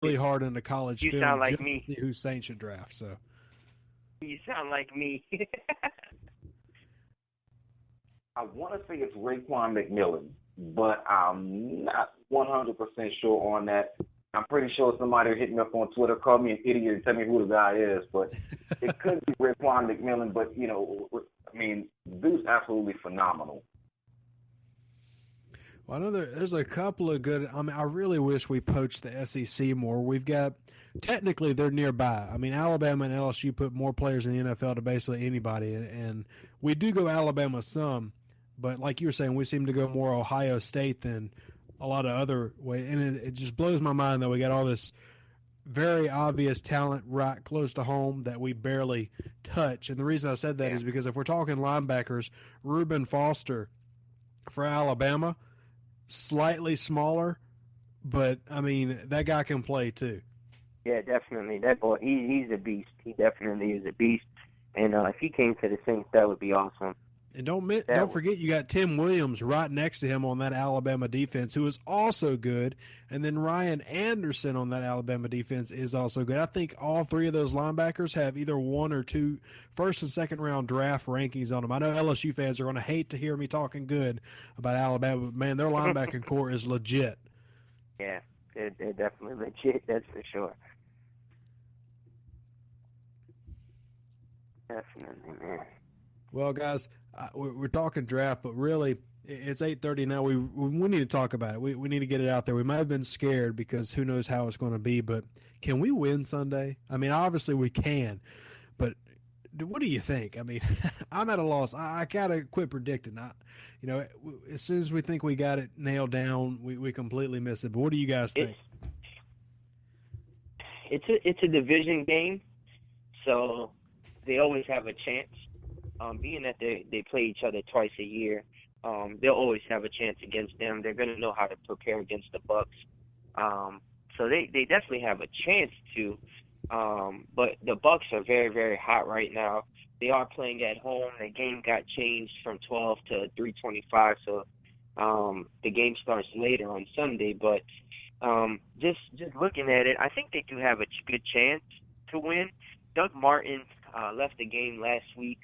really hard into college You film sound like just to me. see who Saints should draft. So You sound like me. I want to say it's Raekwon McMillan, but I'm not 100% sure on that. I'm pretty sure somebody will hit me up on Twitter, call me an idiot, and tell me who the guy is. But it could be Raekwon McMillan. But I mean, dude's absolutely phenomenal. well, I know there's a couple of good. I mean, I really wish we poached the SEC more. We've got technically they're nearby. I mean, Alabama and LSU put more players in the NFL to basically anybody, and we do go Alabama some, but like you were saying, we seem to go more Ohio State than a lot of other way, and it just blows my mind that we got all this very obvious talent right close to home that we barely touch. And the reason I said that is because if we're talking linebackers, Reuben Foster for Alabama, slightly smaller, but I mean that guy can play too. Yeah, definitely. That boy, he's a beast. He definitely is a beast. And if he came to the Saints, that would be awesome. And don't forget you got Tim Williams right next to him on that Alabama defense, who is also good. And then Ryan Anderson on that Alabama defense is also good. I think all three of those linebackers have either one or two first and second round draft rankings on them. I know LSU fans are going to hate to hear me talking good about Alabama, but man, their linebacking core is legit. Yeah, they're definitely legit. That's for sure. Definitely, man. Well, guys, we're talking draft, but really it's 8:30 now. We need to talk about it. We need to get it out there. We might have been scared because who knows how it's going to be, but can we win Sunday? I mean, obviously we can, but what do you think? I mean, I'm at a loss. I got to quit predicting. As soon as we think we got it nailed down, we completely miss it. But what do you guys think? It's a division game, so they always have a chance. Being that they play each other twice a year, they'll always have a chance against them. They're going to know how to prepare against the Bucs. So they definitely have a chance to. But the Bucs are very, very hot right now. They are playing at home. The game got changed from 12 to 3:25, so the game starts later on Sunday. But just looking at it, I think they do have a good chance to win. Doug Martin left the game last week.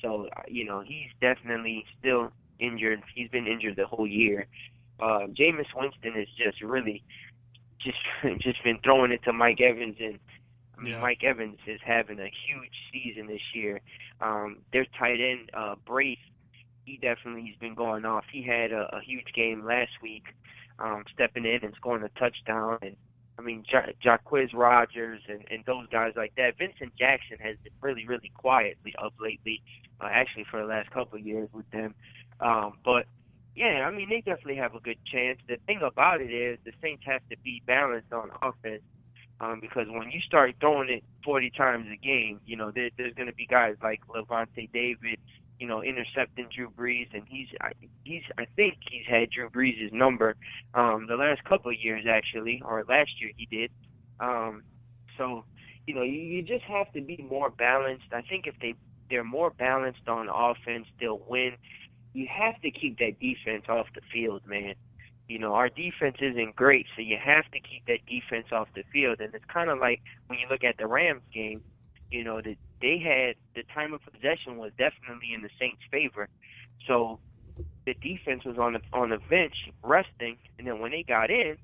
So he's definitely still injured. He's been injured the whole year. Jameis Winston is just really just been throwing it to Mike Evans, and Mike Evans is having a huge season this year. Their tight end, Brace, he's been going off. He had a huge game last week, stepping in and scoring a touchdown. And I mean, Jacquizz Rodgers and those guys like that. Vincent Jackson has been really, really quietly up lately, actually for the last couple of years with them. But, yeah, I mean, they definitely have a good chance. The thing about it is the Saints have to be balanced on offense because when you start throwing it 40 times a game, there's going to be guys like Levante David, intercepting Drew Brees, and I think he's had Drew Brees' number the last couple of years actually, or last year he did. So you just have to be more balanced. I think if they're more balanced on offense, they'll win. You have to keep that defense off the field, man. Our defense isn't great, so you have to keep that defense off the field. And it's kind of like when you look at the Rams game, that they had the time of possession was definitely in the Saints' favor. So the defense was on the bench resting, and then when they got in,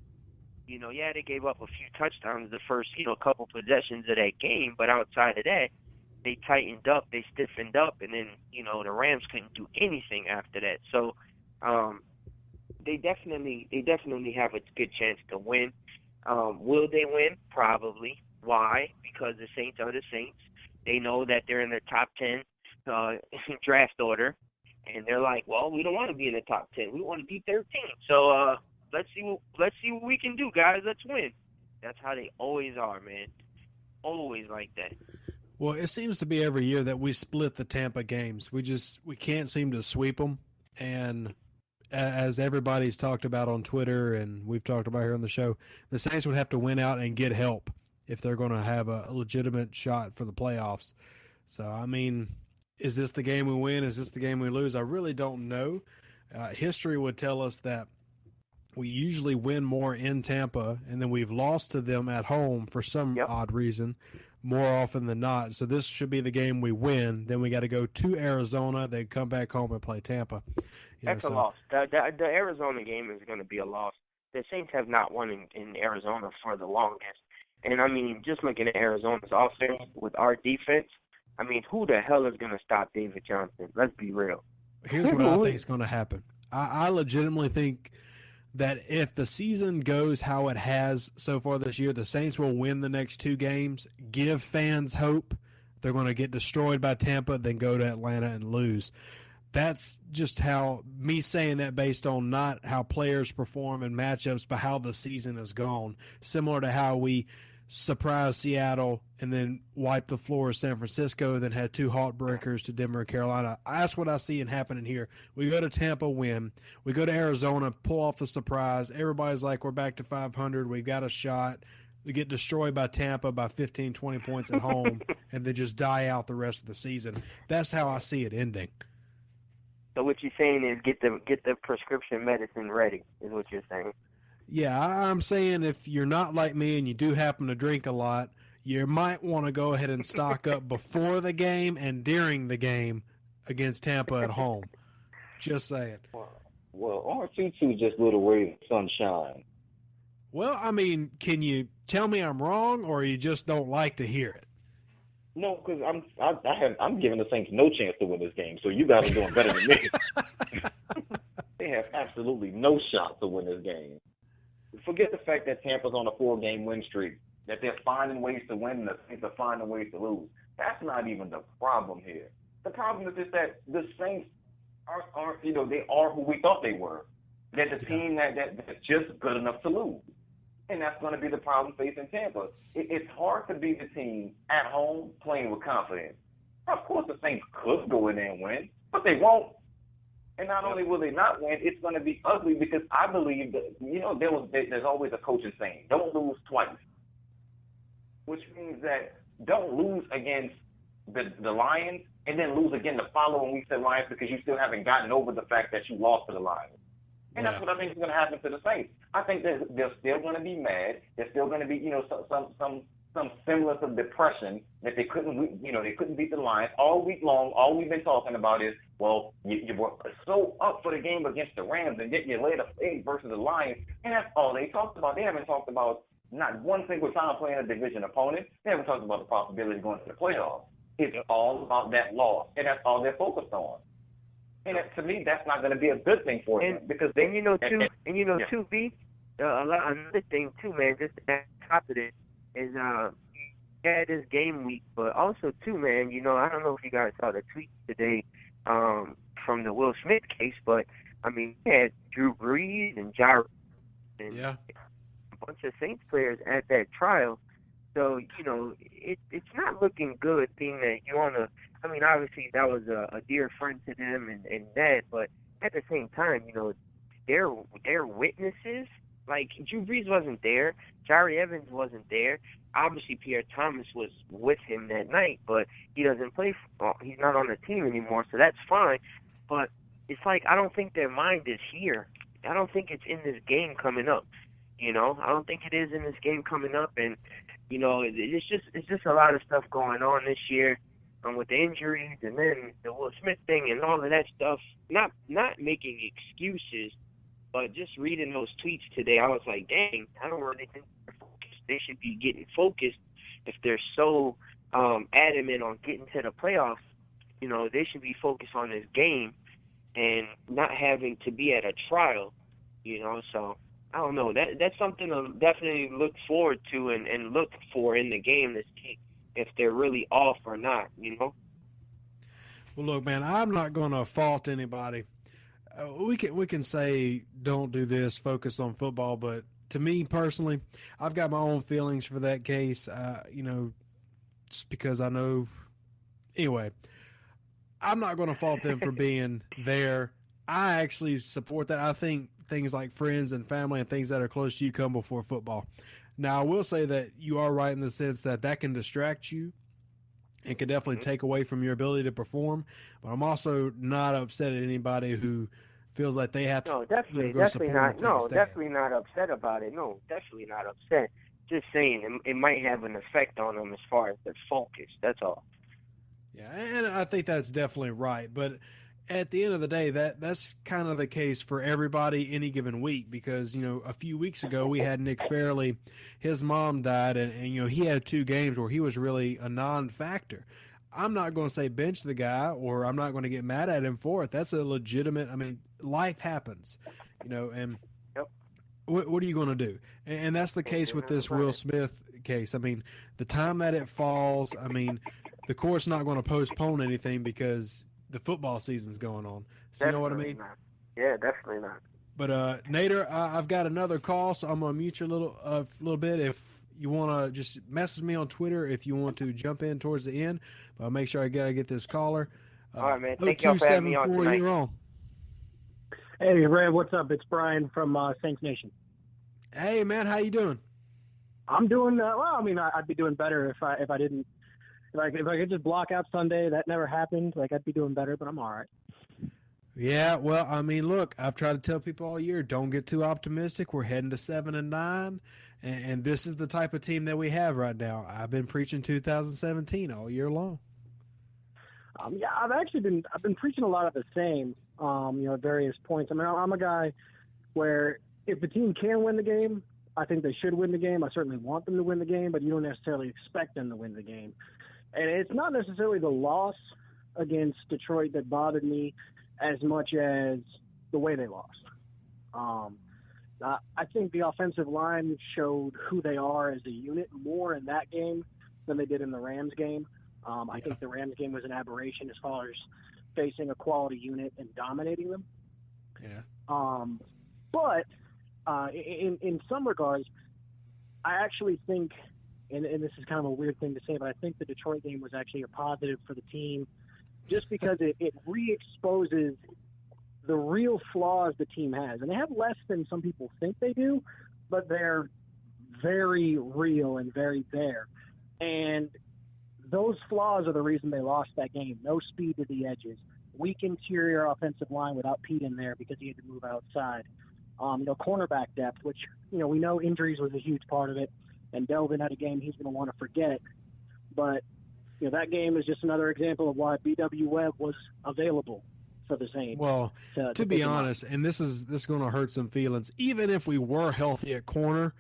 they gave up a few touchdowns the first couple possessions of that game, but outside of that, they tightened up, they stiffened up, and then the Rams couldn't do anything after that. So they definitely have a good chance to win. Will they win? Probably. Why? Because the Saints are the Saints. They know that they're in their top 10 draft order, and they're like, well, we don't want to be in the top 10. We want to be 13. So let's see what we can do, guys. Let's win. That's how they always are, man. Always like that. Well, it seems to be every year that we split the Tampa games. We can't seem to sweep them, and as everybody's talked about on Twitter and we've talked about here on the show, the Saints would have to win out and get help if they're going to have a legitimate shot for the playoffs. So, I mean, is this the game we win? Is this the game we lose? I really don't know. History would tell us that we usually win more in Tampa, and then we've lost to them at home for some odd reason more often than not. So this should be the game we win. Then we got to go to Arizona, then come back home and play Tampa. That's a loss. The Arizona game is going to be a loss. The Saints have not won in Arizona for the longest. And, I mean, just looking at Arizona's offense with our defense, I mean, who the hell is going to stop David Johnson? Let's be real. Here's what I think is going to happen. I legitimately think that if the season goes how it has so far this year, the Saints will win the next 2 games, give fans hope. They're going to get destroyed by Tampa, then go to Atlanta and lose. That's just how me saying that based on not how players perform in matchups, but how the season has gone. Similar to how we surprised Seattle and then wiped the floor of San Francisco, then had 2 heartbreakers to Denver and Carolina. That's what I see happening here. We go to Tampa, win. We go to Arizona, pull off the surprise. Everybody's like, we're back to 500. We've got a shot. We get destroyed by Tampa by 15, 20 points at home, and then just die out the rest of the season. That's how I see it ending. So what you're saying is get the prescription medicine ready, is what you're saying. Yeah, I'm saying if you're not like me and you do happen to drink a lot, you might want to go ahead and stock up before the game and during the game against Tampa at home. Just saying. Well, aren't you two just little rays of sunshine? Well, I mean, can you tell me I'm wrong, or you just don't like to hear it? No, because I'm giving the Saints no chance to win this game, so you guys are doing better than me. They have absolutely no shot to win this game. Forget the fact that Tampa's on a 4-game win streak, that they're finding ways to win and the Saints are finding ways to lose. That's not even the problem here. The problem is just that the Saints aren't they are who we thought they were. They're the team that's just good enough to lose. And that's going to be the problem facing Tampa. It's hard to be the team at home playing with confidence. Of course, the Saints could go in there and win, but they won't. And not only will they not win, it's going to be ugly because I believe that, there's always a coaching saying, don't lose twice. Which means that don't lose against the Lions and then lose again the following week to the Lions because you still haven't gotten over the fact that you lost to the Lions. And that's what I think is going to happen to the Saints. I think they're still going to be mad. They're still going to be, some semblance of depression that they couldn't beat the Lions all week long. All we've been talking about is, well, you were so up for the game against the Rams, and yet you laid a egg versus the Lions, and that's all they talked about. They haven't talked about not one single time playing a division opponent. They haven't talked about the possibility of going to the playoffs. It's all about that loss, and that's all they're focused on. And to me, that's not going to be a good thing for them because another thing too, man. Just to add top of this is this game week, but also too, man. I don't know if you guys saw the tweet today from the Will Smith case, but I mean, we had Drew Brees and Jared and a bunch of Saints players at that trial. So it's not looking good. Being that you want to. I mean, obviously that was a dear friend to them and that, but at the same time, they're witnesses. Like, Drew Brees wasn't there. Jari Evans wasn't there. Obviously, Pierre Thomas was with him that night, but he doesn't play. He's not on the team anymore, so that's fine. But it's like I don't think their mind is here. I don't think it's in this game coming up. I don't think it is in this game coming up, and it's just a lot of stuff going on this year. With the injuries and then the Will Smith thing and all of that stuff, not making excuses, but just reading those tweets today, I was like, dang, I don't really think they're focused. They should be getting focused if they're so adamant on getting to the playoffs. They should be focused on this game and not having to be at a trial, So I don't know. That's something to definitely look forward to and look for in the game this week. If they're really off or not, Well, look, man, I'm not going to fault anybody. We can say don't do this, focus on football, but to me personally, I've got my own feelings for that case. Just because I know. Anyway, I'm not going to fault them for being there. I actually support that. I think things like friends and family and things that are close to you come before football. Now, I will say that you are right in the sense that can distract you and can definitely take away from your ability to perform. But I'm also not upset at anybody who feels like they have to. No, definitely not. No, definitely not upset about it. No, definitely not upset. Just saying it might have an effect on them as far as their focus. That's all. Yeah, and I think that's definitely right. But at the end of the day, that's kind of the case for everybody any given week because, a few weeks ago we had Nick Fairley. His mom died, and he had 2 games where he was really a non-factor. I'm not going to say bench the guy or I'm not going to get mad at him for it. That's a legitimate – life happens, and Yep. What are you going to do? And that's the case with this Will Smith case. I mean, the time that it falls, the court's not going to postpone anything because the football season's going on. So you know what I mean? Not. Yeah, definitely not. But Nader, I've got another call, so I'm going to mute you a little bit. If you want to just message me on Twitter if you want to jump in towards the end, but I'll make sure I got to get this caller. All right, man. Thank y'all for having me on tonight. You're on. Hey, Rev, what's up? It's Brian from Saints Nation. Hey, man, how you doing? I'm doing well. I'd be doing better if I could just block out Sunday. That never happened. I'd be doing better, but I'm all right. Yeah, well, look, I've tried to tell people all year, don't get too optimistic. We're heading to 7-9, and this is the type of team that we have right now. I've been preaching 2017 all year long. Yeah, I've been preaching a lot of the same, at various points. I'm a guy where if the team can win the game, I think they should win the game. I certainly want them to win the game, but you don't necessarily expect them to win the game. And it's not necessarily the loss against Detroit that bothered me as much as the way they lost. I think the offensive line showed who they are as a unit more in that game than they did in the Rams game. I think the Rams game was an aberration as far as facing a quality unit and dominating them. Yeah. But in some regards, I actually think, and this is kind of a weird thing to say, but I think the Detroit game was actually a positive for the team just because it re-exposes the real flaws the team has. And they have less than some people think they do, but they're very real and very there. And those flaws are the reason they lost that game. No speed to the edges. Weak interior offensive line without Pete in there because he had to move outside. Cornerback depth, which, we know injuries was a huge part of it. And Delvin had a game he's going to want to forget. But, that game is just another example of why B.W. Webb was available for the Saints. Well, to be honest, and this is going to hurt some feelings, even if we were healthy at corner,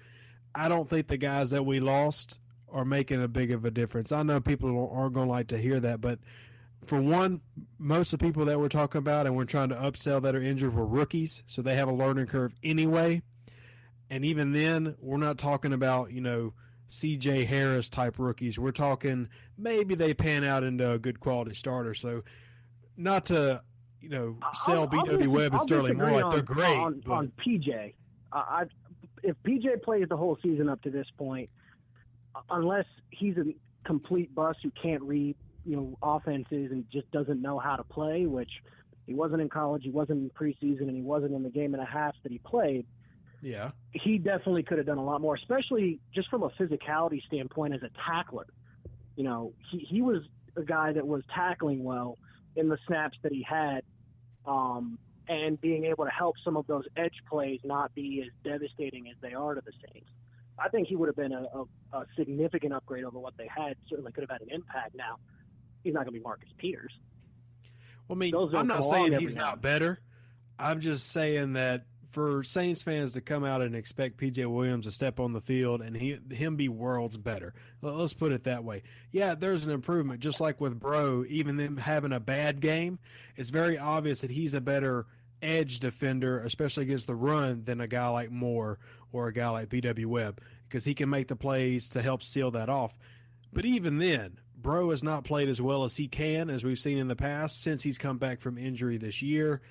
I don't think the guys that we lost are making a big of a difference. I know people aren't going to like to hear that, but for one, most of the people that we're talking about and we're trying to upsell that are injured were rookies, so they have a learning curve anyway. And even then, we're not talking about, C.J. Harris type rookies. We're talking maybe they pan out into a good quality starter. So not to, sell B.W. Webb and Sterling Moore like they're great. On P.J., if P.J. plays the whole season up to this point, unless he's a complete bust who can't read, offenses and just doesn't know how to play, which he wasn't in college, he wasn't in preseason, and he wasn't in the game and a half that he played. Yeah. He definitely could have done a lot more, especially just from a physicality standpoint as a tackler. He was a guy that was tackling well in the snaps that he had, and being able to help some of those edge plays not be as devastating as they are to the Saints. I think he would have been a significant upgrade over what they had. Certainly could have had an impact. Now, he's not going to be Marcus Peters. Well, I'm not saying he's not better. I'm just saying that for Saints fans to come out and expect P.J. Williams to step on the field and him be worlds better. Let's put it that way. Yeah, there's an improvement. Just like with Bro, even them having a bad game, it's very obvious that he's a better edge defender, especially against the run, than a guy like Moore or a guy like B.W. Webb, because he can make the plays to help seal that off. But even then, Bro has not played as well as he can, as we've seen in the past, since he's come back from injury this year.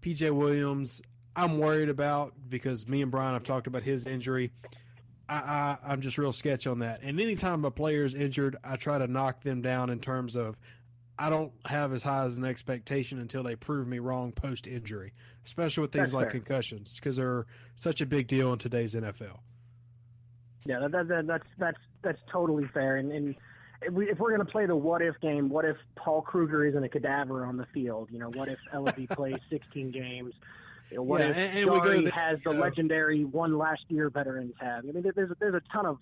P.J. Williams, I'm worried about because me and Brian have talked about his injury. I'm just real sketch on that. And anytime a player is injured, I try to knock them down in terms of I don't have as high as an expectation until they prove me wrong post-injury, especially with things like concussions, because they're such a big deal in today's NFL. Yeah, that's totally fair. And if we're going to play the what if game, what if Paul Kruger isn't a cadaver on the field? What if Ellaby plays 16 games? What if Jari has the legendary one last year veterans have? I mean, there's a ton of